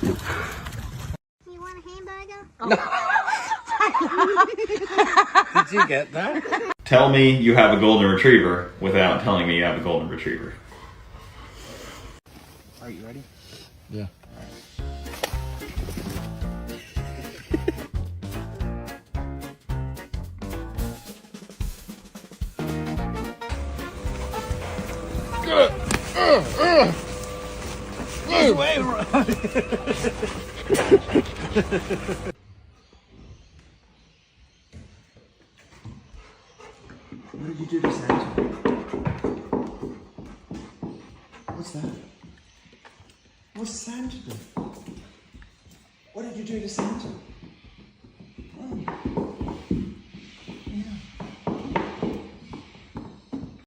You want a hamburger? Did you get that? Tell me you have a golden retriever without telling me you have a golden retriever. Are you ready? Yeah. What did you do to Santa? What's that? What's Santa do? What did you do to Santa?